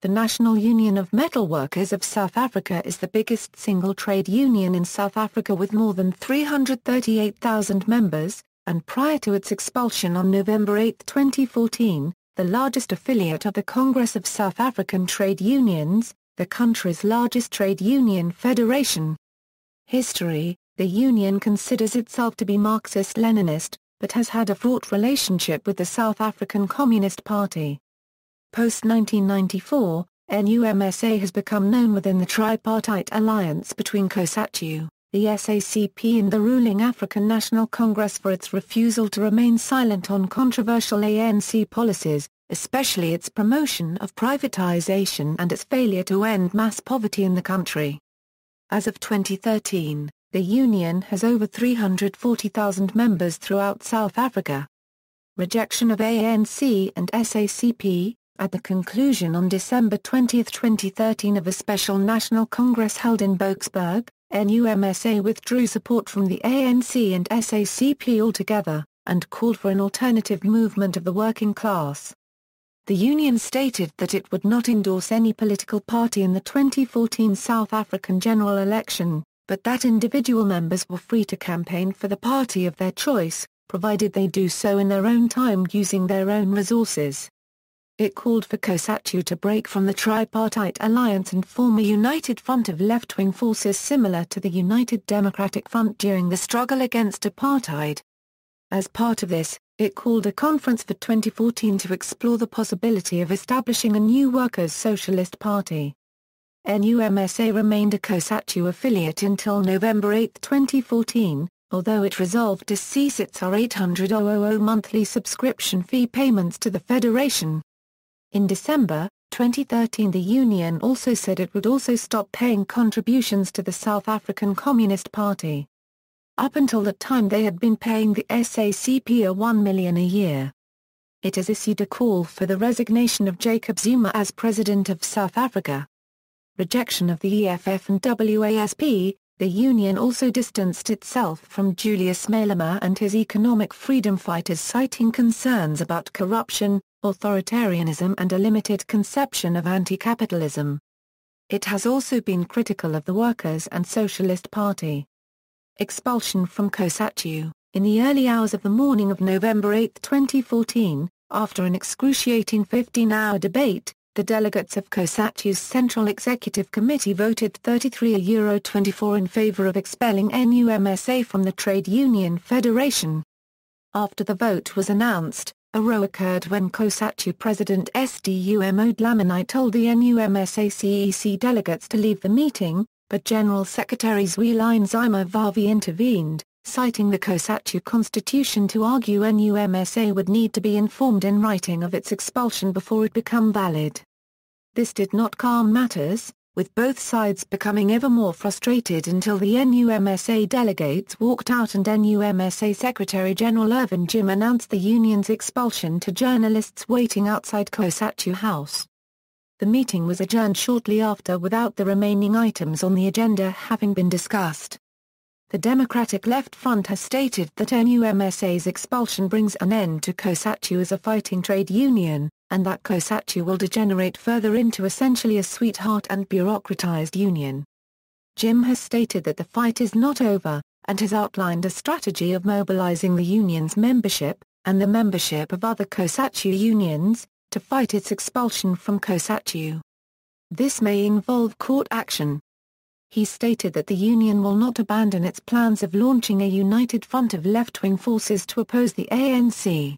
The National Union of Metalworkers of South Africa is the biggest single trade union in South Africa with more than 338,000 members, and prior to its expulsion on November 8, 2014, the largest affiliate of the Congress of South African Trade Unions, the country's largest trade union federation. History: the union considers itself to be Marxist-Leninist, but has had a fraught relationship with the South African Communist Party. Post-1994, NUMSA has become known within the tripartite alliance between COSATU, the SACP and the ruling African National Congress for its refusal to remain silent on controversial ANC policies, especially its promotion of privatization and its failure to end mass poverty in the country. As of 2013, the union has over 340,000 members throughout South Africa. Rejection of ANC and SACP. At the conclusion on December 20, 2013 of a special National Congress held in Boksburg, NUMSA withdrew support from the ANC and SACP altogether, and called for an alternative movement of the working class. The union stated that it would not endorse any political party in the 2014 South African general election, but that individual members were free to campaign for the party of their choice, provided they do so in their own time using their own resources. It called for COSATU to break from the tripartite alliance and form a united front of left-wing forces similar to the United Democratic Front during the struggle against apartheid. As part of this, it called a conference for 2014 to explore the possibility of establishing a new Workers' Socialist Party. NUMSA remained a COSATU affiliate until November 8, 2014, although it resolved to cease its R800,000 monthly subscription fee payments to the federation. In December 2013, the union also said it would also stop paying contributions to the South African Communist Party. Up until that time they had been paying the SACP $1 million a year. It has issued a call for the resignation of Jacob Zuma as President of South Africa. Rejection of the EFF and WASP. The union also distanced itself from Julius Malema and his economic freedom fighters, citing concerns about corruption, authoritarianism and a limited conception of anti-capitalism. It has also been critical of the Workers' and Socialist Party. Expulsion from COSATU. In the early hours of the morning of November 8, 2014, after an excruciating 15-hour debate, the delegates of COSATU's Central Executive Committee voted 33-24 in favor of expelling NUMSA from the Trade Union Federation. After the vote was announced, a row occurred when COSATU President SDUMO Dlamini told the NUMSA CEC delegates to leave the meeting, but General Secretary Zweeline Zima Vavi intervened, citing the COSATU constitution to argue NUMSA would need to be informed in writing of its expulsion before it become valid. This did not calm matters, with both sides becoming ever more frustrated until the NUMSA delegates walked out and NUMSA Secretary-General Irvin Jim announced the union's expulsion to journalists waiting outside COSATU House. The meeting was adjourned shortly after without the remaining items on the agenda having been discussed. The Democratic Left Front has stated that NUMSA's expulsion brings an end to COSATU as a fighting trade union, and that COSATU will degenerate further into essentially a sweetheart and bureaucratized union. Jim has stated that the fight is not over, and has outlined a strategy of mobilizing the union's membership, and the membership of other COSATU unions, to fight its expulsion from COSATU. This may involve court action. He stated that the union will not abandon its plans of launching a united front of left-wing forces to oppose the ANC.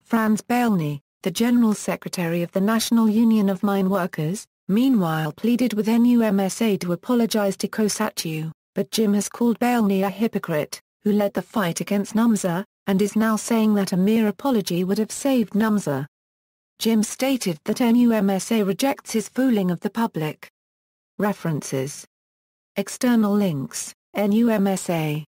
Frans Bailny, the General Secretary of the National Union of Mine Workers, meanwhile pleaded with NUMSA to apologize to COSATU, but Jim has called Bailny a hypocrite, who led the fight against NUMSA, and is now saying that a mere apology would have saved NUMSA. Jim stated that NUMSA rejects his fooling of the public. References. External links: NUMSA,